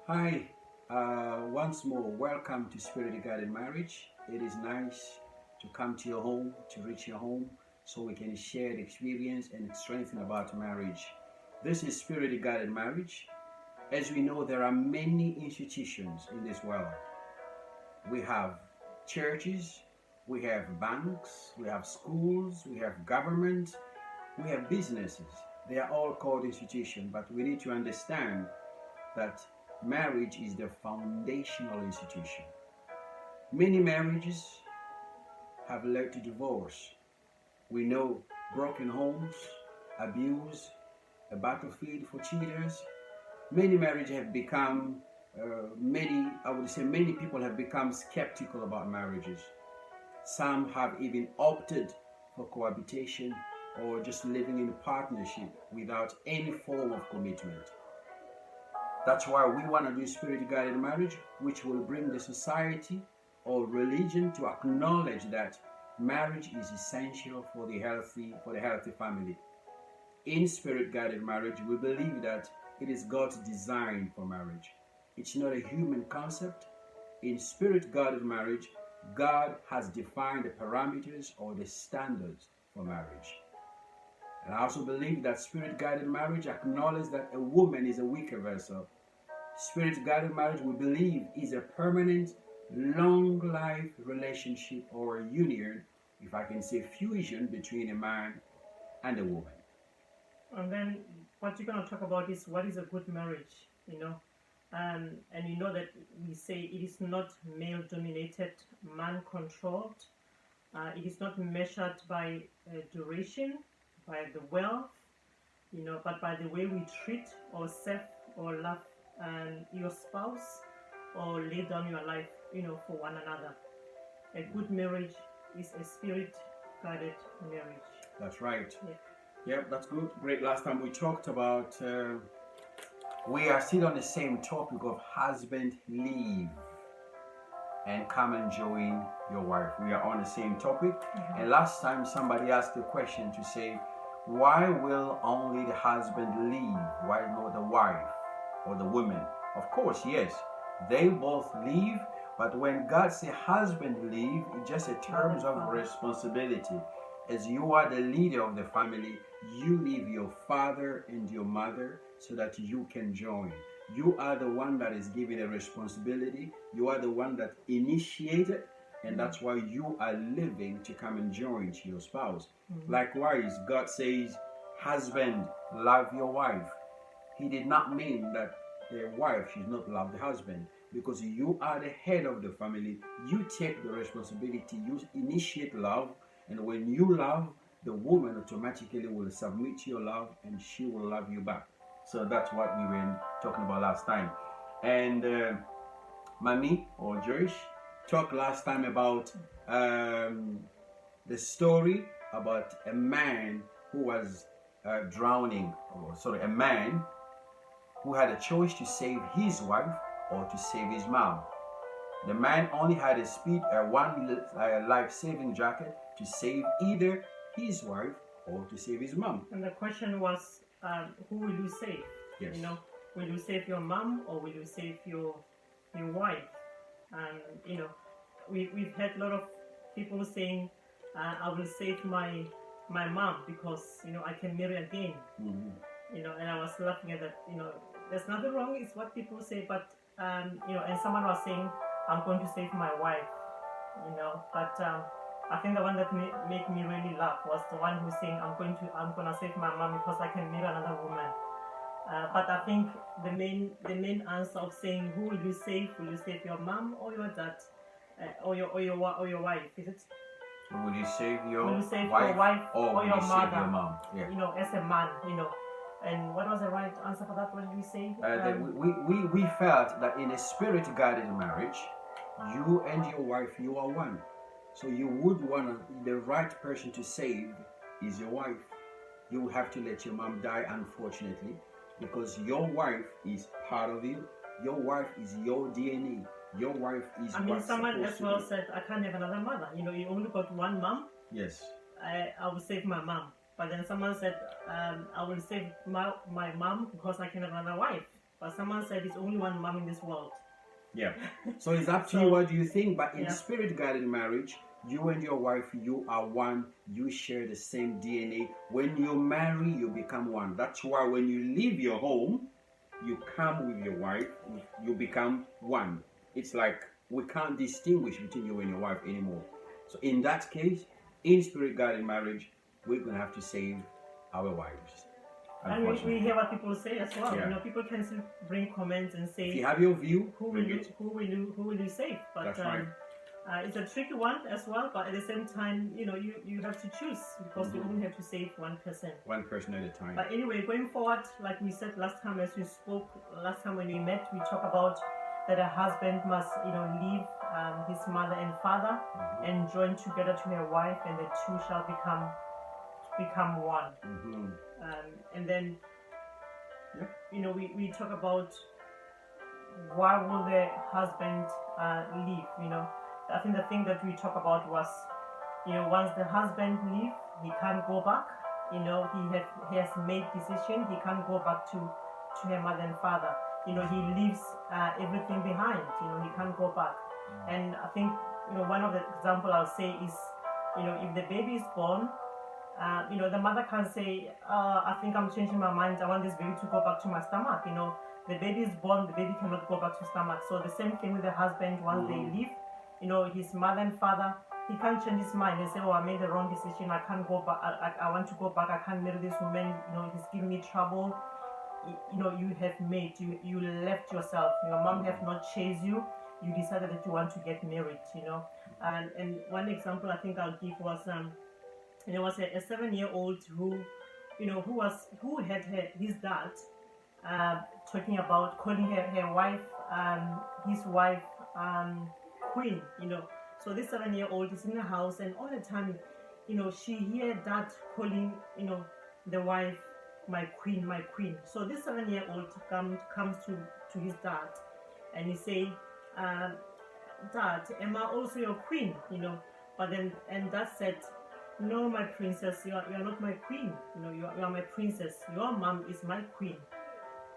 Hi, once more, welcome to Spirit Guided Marriage. It is nice to come to your home, to reach your home, so we can share the experience and strengthen about marriage. This is Spirit Guided Marriage. As we know, there are many institutions in this world. We have churches, we have banks, we have schools, we have government, we have businesses. They are all called institutions, but we need to understand that marriage is the foundational institution. Many marriages have led to divorce. We know broken homes, abuse, a battlefield for cheaters. Many marriages have become, many people have become skeptical about marriages. Some have even opted for cohabitation or just living in partnership without any form of commitment. That's why we want to do spirit guided marriage, which will bring the society or religion to acknowledge that marriage is essential for the healthy family. In spirit guided marriage, we believe that it is God's design for marriage. It's not a human concept. In spirit guided marriage, God has defined the parameters or the standards for marriage. And I also believe that spirit guided marriage acknowledges that a woman is a weaker vessel. Spirit guided marriage, we believe, is a permanent, long life relationship or a union, if I can say fusion, between a man and a woman. And then what you're going to talk about is what is a good marriage, and you know that we say it is not male dominated, man controlled. It is not measured by duration, by the wealth, but by the way we treat or serve or love your spouse or lay down your life, for one another. A good marriage is a spirit guided marriage. That's right. Yeah. Yep, that's good. Great. Last time we talked about, we are still on the same topic of husband leave and come and join your wife. We are on the same topic. Mm-hmm. And last time somebody asked a question to say, why will only the husband leave? Why not the wife or the woman? Of course, yes, they both leave, but when God says husband leave, it's just a terms of responsibility. As you are the leader of the family, you leave your father and your mother so that you can join. You are the one that is given a responsibility. You are the one that initiated, and that's why you are living to come and join to your spouse. Mm-hmm. Likewise, God says, husband, love your wife. He did not mean that the wife should not love the husband, because you are the head of the family. You take the responsibility, you initiate love, and when you love, the woman automatically will submit to your love and she will love you back. So that's what we were talking about last time. And Mami or Joyce talked last time about the story about a man who was drowning, a man who had a choice to save his wife or to save his mom. The man only had one life-saving jacket to save either his wife or to save his mom. And the question was, who will you save? Yes. Will you save your mom or will you save your wife? And we've had a lot of people saying, I will save my mom because I can marry again. Mm-hmm. And I was laughing at that. There's nothing wrong. It's what people say, but and someone was saying, I'm going to save my wife. But I think the one that made me really laugh was the one who's saying, I'm gonna save my mom because I can marry another woman. But I think the main answer of saying who will you save? Will you save your mom or your dad, or your wife? Is it? Will you save your wife or your mother? Save your mom? Yeah. As a man, And what was the right answer for that? What did we say? We felt that in a spirit guided marriage, you and your wife, you are one. So you would want the right person to save is your wife. You will have to let your mom die, unfortunately, because your wife is part of you. Your wife is your DNA. Your wife is. Someone as well said, I can't have another mother. You only got one mom. Yes. I will save my mom. But then someone said, I will save my mom because I can have another wife. But someone said it's only one mom in this world. Yeah. So it's up to So- you what do you think. But in Yeah. spirit guided marriage, you and your wife, you are one. You share the same DNA. When you marry, you become one. That's why when you leave your home, you come with your wife. You become one. It's like we can't distinguish between you and your wife anymore. So in that case, in spirit guided marriage, we're gonna have to save our wives. And we Unfortunately. hear what people say as well. Yeah. You know, people can still bring comments and If say, you have your view, who will bring you, it. who will you save? But That's right. it's a tricky one as well. But at the same time, you know, you have to choose because you Mhm. only have to save one person. One person at a time. But anyway, going forward, like we said last time, as we spoke last time when we met, we talked about that a husband must, you know, leave his mother and father Mhm. and join together to her wife, and the two shall become one. Mhm. And then, Yeah. you know, we talk about why will the husband leave? You know, I think the thing that we talk about was, you know, once the husband leave, he can't go back. You know, he has made decision. He can't go back to her mother and father. You know, he leaves everything behind. You know, he can't go back. And I think, you know, one of the example I'll say is, you know, if the baby is born, you know, the mother can say, I think I'm changing my mind. I want this baby to go back to my stomach. You know, the baby is born, the baby cannot go back to stomach. So the same thing with the husband. Once they leave, you know, his mother and father, he can't change his mind and say, oh, I made the wrong decision. I can't go back. I want to go back. I can't marry this woman. You know, he's giving me trouble. You know, you have made, you left yourself. Your mom have not chased you. You decided that you want to get married, you know. And one example I think I'll give was, there was a 7-year-old who, you know, who had his dad talking about calling her wife, his wife, queen, you know. So this 7-year-old is in the house, and all the time, you know, she hear dad calling, you know, the wife my queen, my queen. So this 7-year-old comes to his dad, and he say, Dad, am I also your queen? You know, but then and dad said, no, my princess, you are not my queen. You know, you are my princess. Your mom is my queen.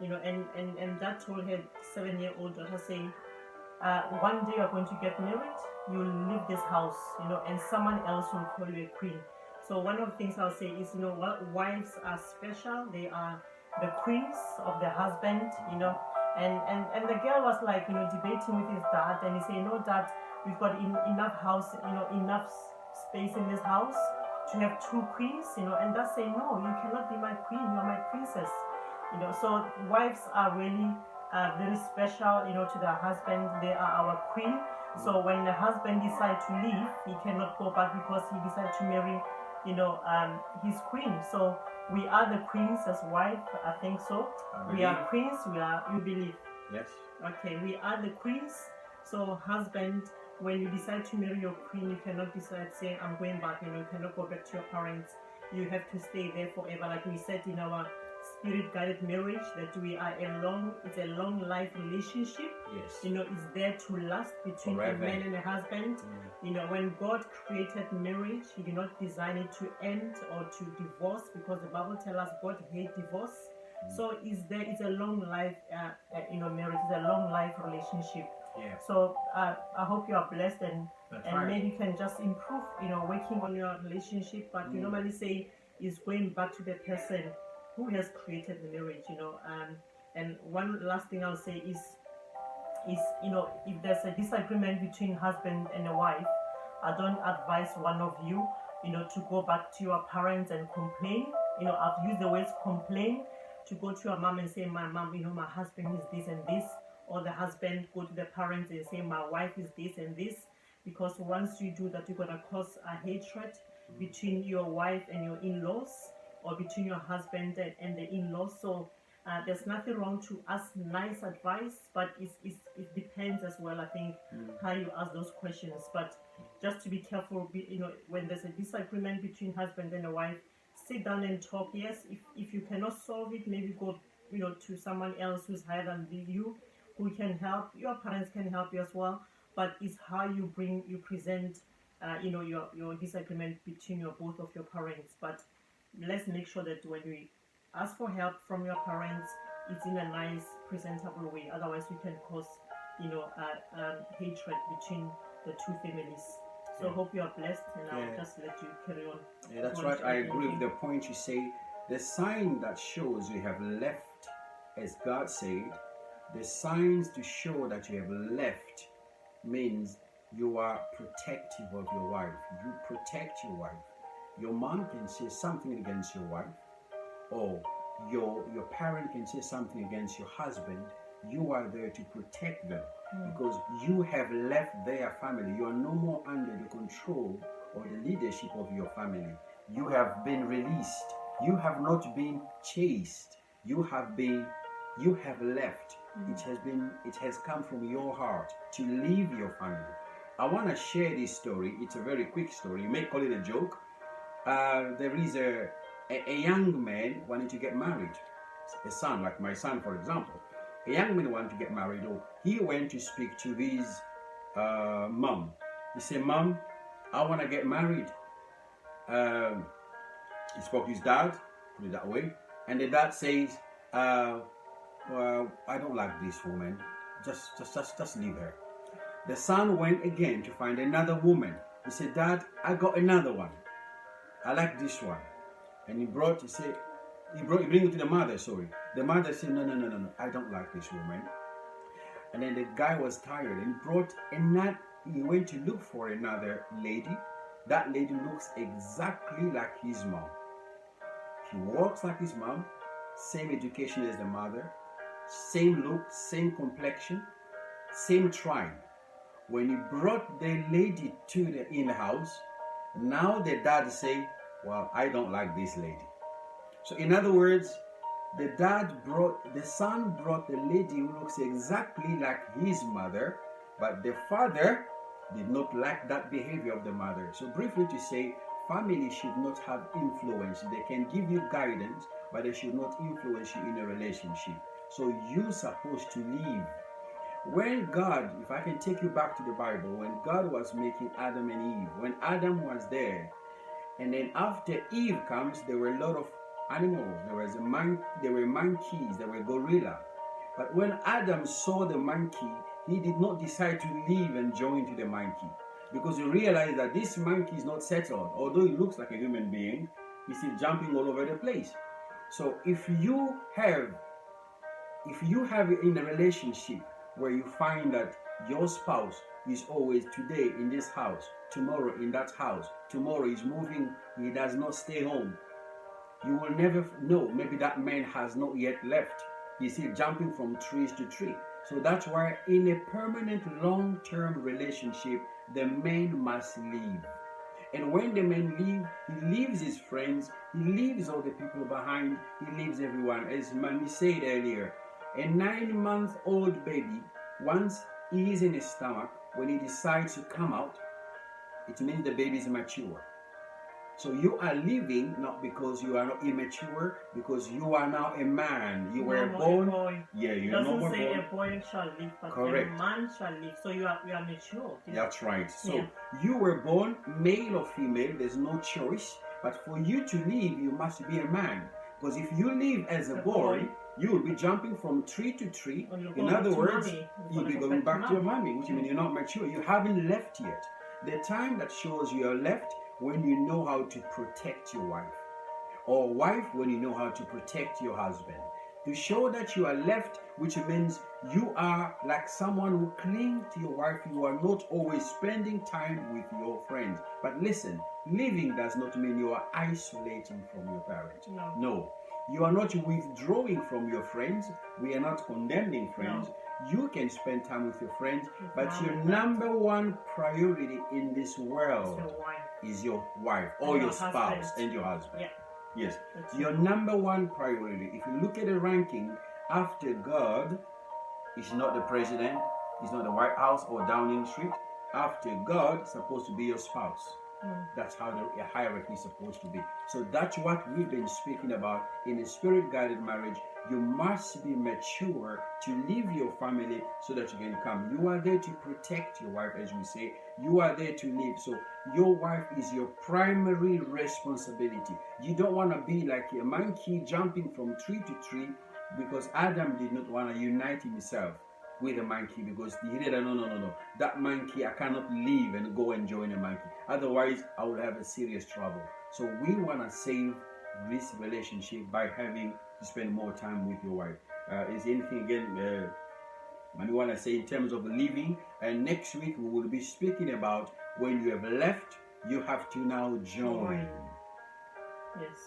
You know, and that told her 7-year-old daughter saying, one day you're going to get married, you'll leave this house, you know, and someone else will call you a queen. So one of the things I'll say is, you know, wives are special. They are the queens of the husband, you know. And the girl was like, you know, debating with his dad, and he said, no, dad, we've got enough house, you know, enough space in this house to have 2 queens, you know. And dad say, no, you cannot be my queen, you're my princess, you know. So wives are really very special, you know, to their husband. They are our queen. So when the husband decides to leave, he cannot go back because he decided to marry, you know, his queen. So we are the queens as wife. I think so. We are queens. You believe? Yes. Okay, we are the queens. So husband, when you decide to marry your queen, you cannot decide saying I'm going back. You know, you cannot go back to your parents. You have to stay there forever, like we said in our spirit guided marriage, that it's a long life relationship. Yes. You know, it's there to last between Forever. a man and a husband. You know, when God created marriage, he did not design it to end or to divorce, because the Bible tells us God hates divorce. So it's a long life, you know, marriage is a long life relationship. Yeah. So I hope you are blessed, and right. maybe you can just improve, you know, working on your relationship. But we normally say is going back to the person who has created the marriage, you know. And one last thing I'll say is, you know, if there's a disagreement between husband and a wife, I don't advise one of you, you know, to go back to your parents and complain. You know, I've used the words complain, to go to your mom and say, my mom, you know, my husband is this and this, or the husband go to the parents and say, my wife is this and this. Because once you do that, you're gonna cause a hatred between your wife and your in-laws, or between your husband and the in-laws. So there's nothing wrong to ask nice advice, but it depends as well, I think, how you ask those questions. But just to be careful, you know, when there's a disagreement between husband and a wife, sit down and talk. Yes, if you cannot solve it, maybe go, you know, to someone else who's higher than you, who can help. Your parents can help you as well, but it's how you present, you know, your disagreement between both of your parents. But let's make sure that when we ask for help from your parents, it's in a nice, presentable way. Otherwise, we can cause, hatred between the two families. So I hope you are blessed, and I'll just let you carry on. Yeah, that's right. I agree with the point you say. The sign that shows you have left, as God said, the signs to show that you have left means you are protective of your wife. You protect your wife. Your mom can say something against your wife, or your parent can say something against your husband. You are there to protect them because you have left their family. You are no more under the control or the leadership of your family. You have been released. You have not been chased. You have left. It has come from your heart to leave your family. I want to share this story. It's a very quick story. You may call it a joke. There is a young man wanting to get married. A son, like my son, for example. A young man wanted to get married, or he went to speak to his mom. He said, "Mom, I want to get married." He spoke to his dad, put it that way, and the dad says, "Well, I don't like this woman. Just leave her." The son went again to find another woman. He said, "Dad, I got another one. I like this one." And he bring it to the mother, sorry. The mother said, no, I don't like this woman. And then the guy was tired and he went to look for another lady. That lady looks exactly like his mom. She walks like his mom, same education as the mother, same look, same complexion, same tribe. When he brought the lady in the house, now the dad say, "Well, I don't like this lady." So in other words, the son brought the lady who looks exactly like his mother, but the father did not like that behavior of the mother. So briefly to say, family should not have influence. They can give you guidance, but they should not influence you in a relationship. So you're supposed to leave. When God, if I can take you back to the Bible, when God was making Adam and Eve, when Adam was there, and then after Eve comes, there were a lot of animals. There were monkeys, there were gorilla. But when Adam saw the monkey, he did not decide to leave and join to the monkey, because he realized that this monkey is not settled. Although he looks like a human being, he's still jumping all over the place. So if you have in a relationship where you find that your spouse is always today in this house, tomorrow in that house, tomorrow he's moving, he does not stay home, you will never know. Maybe that man has not yet left. He's still jumping from trees to tree. So that's why in a permanent long-term relationship, the man must leave. And when the man leaves, he leaves his friends, he leaves all the people behind, he leaves everyone. As Mami said earlier, a 9-month-old baby, once he is in his stomach, when he decides to come out, it means the baby is mature. So you are leaving not because you are not immature, because you are now a man. You were born. Yeah, you are not born. It doesn't say a boy shall live, but correct. A man shall live. So you are mature. That's right. So you were born male or female. There's no choice. But for you to live, you must be a man. Because if you live as a boy, you will be jumping from tree to tree. In other words, you'll be going back to your mommy, which means you're not mature. You haven't left yet. The time that shows you are left when you know how to protect your wife, or wife when you know how to protect your husband. To show that you are left, which means you are like someone who clings to your wife. You are not always spending time with your friends. But listen, living does not mean you are isolating from your parents. No. You are not withdrawing from your friends. We are not condemning friends. No. You can spend time with your friends, but your number one priority in this world is your wife or your spouse and your husband. Yeah. Yes. Your number one priority. If you look at the ranking, after God, it's not the president, it's not the White House or Downing Street. After God, it's supposed to be your spouse. That's how the hierarchy is supposed to be. So that's what we've been speaking about in a spirit-guided marriage. You must be mature to leave your family so that you can come. You are there to protect your wife, as we say. You are there to live. So your wife is your primary responsibility. You don't want to be like a monkey jumping from tree to tree because Adam did not want to unite himself with a monkey because he did no, that monkey, I cannot leave and go and join a monkey, otherwise I will have a serious trouble. So we want to save this relationship by having to spend more time with your wife. Is anything again and we want to say in terms of living? And next week we will be speaking about when you have left, you have to now join. Yes.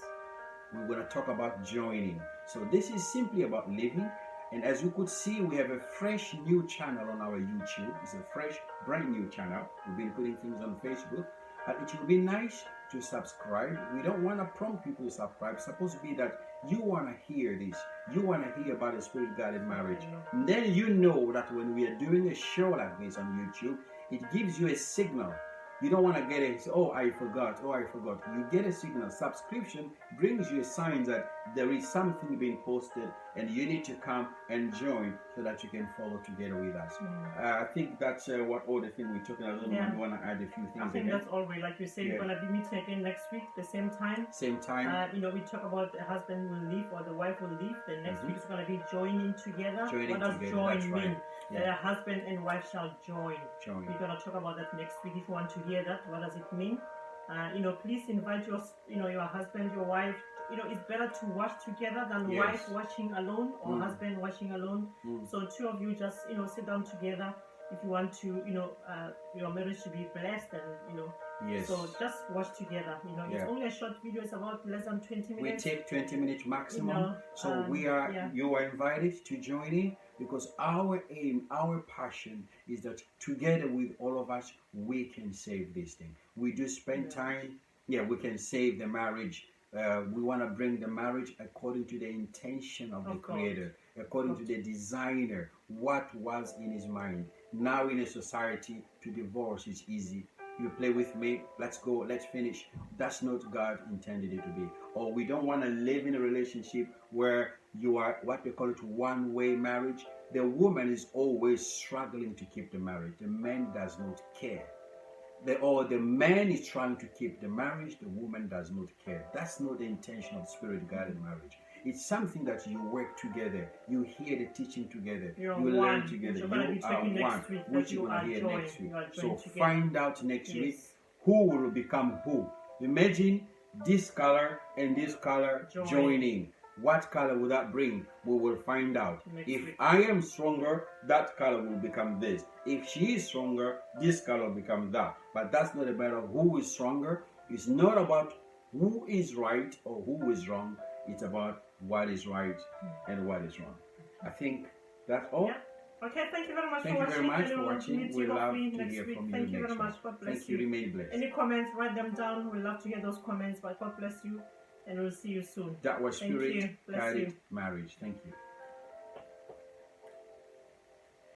We're going to talk about joining. So this is simply about living. And as you could see, we have a fresh new channel on our YouTube. It's a fresh, brand new channel. We've been putting things on Facebook. It will be nice to subscribe. We don't want to prompt people to subscribe. It's supposed to be that you want to hear this. You want to hear about a spirit-guided marriage. And then you know that when we are doing a show like this on YouTube, it gives you a signal. You don't want to get it, oh, I forgot, oh, I forgot. You get a signal. Subscription brings you a sign that there is something being posted and you need to come and join so that you can follow together with us. I think that's what all the things we're talking about. You want to add a few things. I think that's all right. Like you said, we're going to be meeting again next week, the same time. Same time. We talk about the husband will leave or the wife will leave. The next week is going to be joining together. What does join mean? The husband and wife shall join. We're going to talk about that next week. If you want to hear that, what does it mean? Please invite your husband, your wife. It's better to watch together than wife watching alone or husband watching alone. So two of you just sit down together if you want to your marriage to be blessed and so just watch together. It's only a short video. It's about less than 20 minutes. We take 20 minutes maximum. So you are invited to join in, because our aim, our passion is that together with all of us, we can save this thing. We do spend time. We can save the marriage. We want to bring the marriage according to the intention of the Creator, according to the designer, what was in his mind. Now in a society, to divorce is easy. You play with me, let's go, let's finish. That's not God intended it to be. Or we don't want to live in a relationship where you are what they call it one-way marriage. The woman is always struggling to keep the marriage. The man does not care. The man is trying to keep the marriage, the woman does not care. That's not the intention of spirit-guided marriage. It's something that you work together, you hear the teaching together, you learn together. You are one, which you're going to hear next week. So find out next week who will become who. Imagine this color and this color joining. What color will that bring? We will find out. If I am stronger, that color will become this. If she is stronger, this color will become that. But that's not a matter of who is stronger. It's not about who is right or who is wrong. It's about what is right and what is wrong. I think that's all. Okay, thank you very much for watching. Thank you very much for watching. We love to hear from you. Thank you very much. God bless you. Remain blessed. Any comments, write them down. We love to hear those comments. But God bless you. And we'll see you soon. That was Spirit Guided Marriage. Thank you.